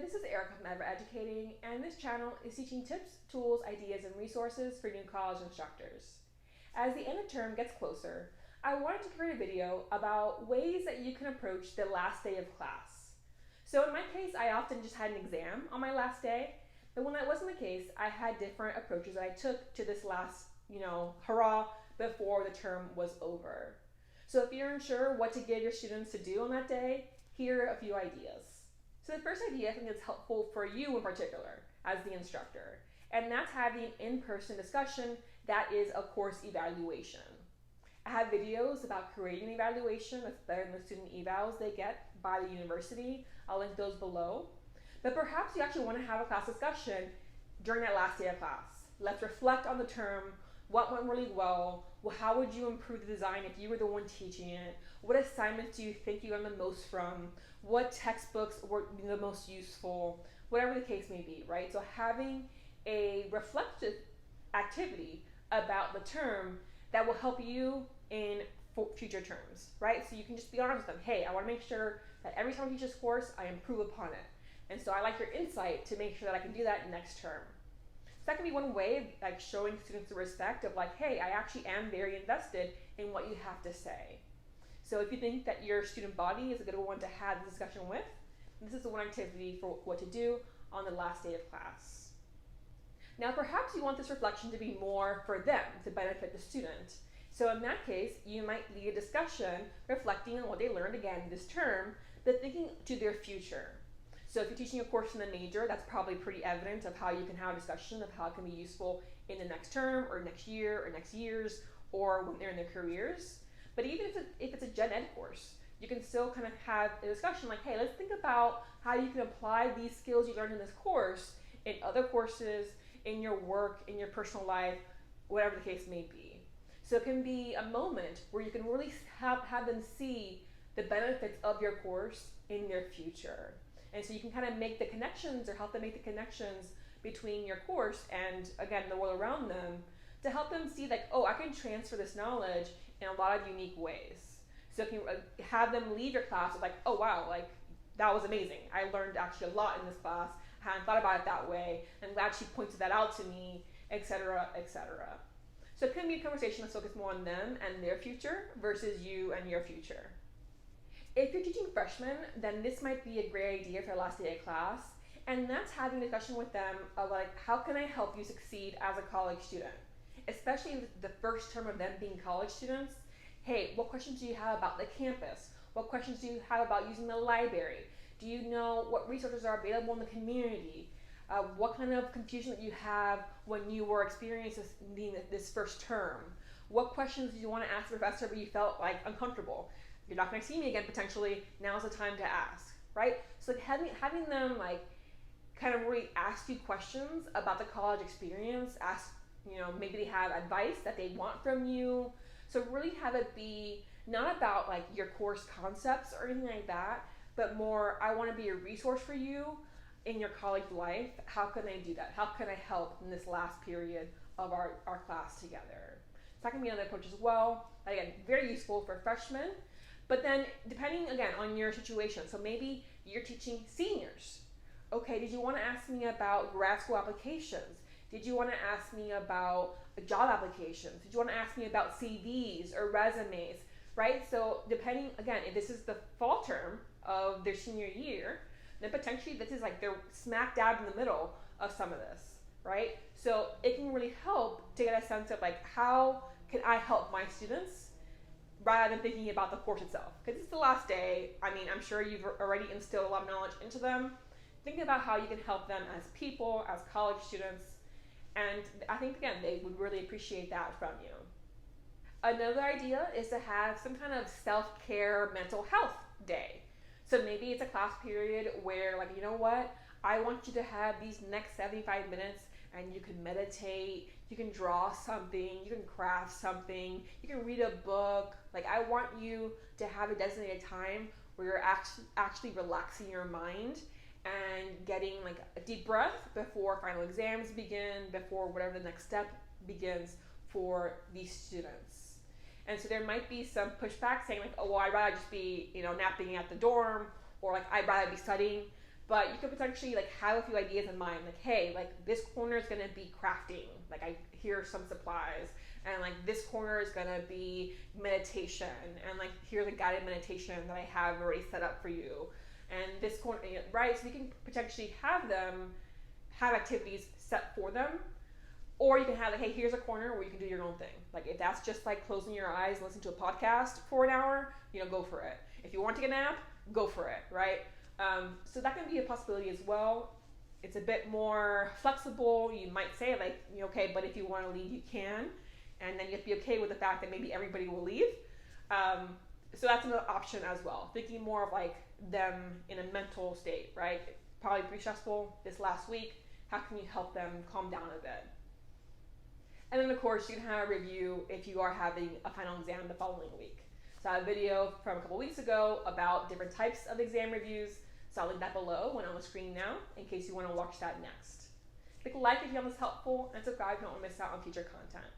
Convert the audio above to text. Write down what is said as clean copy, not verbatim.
This is Erica from Ever Educating, and this channel is teaching tips, tools, ideas, and resources for new college instructors. As the end of term gets closer, I wanted to create a video about ways that you can approach the last day of class. So in my case, I often just had an exam on my last day, but when that wasn't the case, I had different approaches that I took to this last, hurrah before the term was over. So if you're unsure what to give your students to do on that day, here are a few ideas. So the first idea I think is helpful for you in particular as the instructor, and that's having an in-person discussion that is a course evaluation. I have videos about creating an evaluation that's better than the student evals they get by the university. I'll link those below. But perhaps you actually want to have a class discussion during that last day of class. Let's reflect on the term. What went really well? How would you improve the design if you were the one teaching it? What assignments do you think you learned the most from? What textbooks were the most useful? Whatever the case may be, right? So having a reflective activity about the term that will help you in future terms, right? So you can just be honest with them. Hey, I want to make sure that every time I teach this course, I improve upon it. And so I like your insight to make sure that I can do that next term. So that can be one way of like showing students the respect of like, hey, I actually am very invested in what you have to say. So if you think that your student body is a good one to have this discussion with, this is the one activity for what to do on the last day of class. Now perhaps you want this reflection to be more for them, to benefit the student. So in that case, you might lead a discussion reflecting on what they learned again this term, but thinking to their future. So if you're teaching a course in the major, that's probably pretty evident of how you can have a discussion of how it can be useful in the next term or next year or next years or when they're in their careers. But even if it's a gen ed course, you can still kind of have a discussion like, hey, let's think about how you can apply these skills you learned in this course in other courses, in your work, in your personal life, whatever the case may be. So it can be a moment where you can really have them see the benefits of your course in their future. And so you can kind of make the connections or help them make the connections between your course and, again, the world around them to help them see like, oh, I can transfer this knowledge in a lot of unique ways. So if you have them leave your class with like, oh wow, like that was amazing. I learned actually a lot in this class. I hadn't thought about it that way. I'm glad she pointed that out to me, etc., etc. So it can be a conversation that's focused more on them and their future versus you and your future. If you're teaching freshmen, then this might be a great idea for the last day of class, and that's having a discussion with them of like, how can I help you succeed as a college student? Especially the first term of them being college students. Hey, what questions do you have about the campus? What questions do you have about using the library? Do you know what resources are available in the community? What kind of confusion that you have when you were experiencing this first term? What questions do you want to ask the professor but you felt like uncomfortable? You're not going to see me again potentially, now's the time to ask, right? So like having them like kind of really ask you questions about the college experience, maybe they have advice that they want from you. So really have it be not about like your course concepts or anything like that, but more, I want to be a resource for you in your college life. How can I do that? How can I help in this last period of our class together? So that can be another approach as well. Again, very useful for freshmen, but then depending again on your situation. So maybe you're teaching seniors. Okay, did you want to ask me about grad school applications? Did you want to ask me about job applications? Did you want to ask me about CVs or resumes, right? So depending, again, if this is the fall term of their senior year, then potentially this is like they're smack dab in the middle of some of this, right? So it can really help to get a sense of like, how can I help my students rather than thinking about the course itself? Because it's the last day. I mean, I'm sure you've already instilled a lot of knowledge into them. Think about how you can help them as people, as college students, and I think, again, they would really appreciate that from you. Another idea is to have some kind of self-care mental health day. So maybe it's a class period where, like, you know what? I want you to have these next 75 minutes and you can meditate, you can draw something, you can craft something, you can read a book. Like, I want you to have a designated time where you're actually relaxing your mind and getting like a deep breath before final exams begin, before whatever the next step begins for these students. And so there might be some pushback saying like, oh, well, I'd rather just be, napping at the dorm, or like, I'd rather be studying. But you could potentially like have a few ideas in mind, like, hey, like this corner is gonna be crafting, like I hear some supplies, and like this corner is gonna be meditation, and like here's a guided meditation that I have already set up for you, and this corner, right? So you can potentially have them have activities set for them, or you can have like, hey, here's a corner where you can do your own thing. Like if that's just like closing your eyes and listening to a podcast for an hour, go for it. If you want to take a nap, go for it, right? So that can be a possibility as well. It's a bit more flexible. You might say like, okay, but if you want to leave, you can. And then you have to be okay with the fact that maybe everybody will leave. So that's another option as well. Thinking more of like them in a mental state, right? Probably pretty stressful this last week. How can you help them calm down a bit? And then of course you can have a review if you are having a final exam the following week. So I have a video from a couple weeks ago about different types of exam reviews. So I'll link that below when on the screen now in case you want to watch that next. Click like if you found this helpful and subscribe if you don't want to miss out on future content.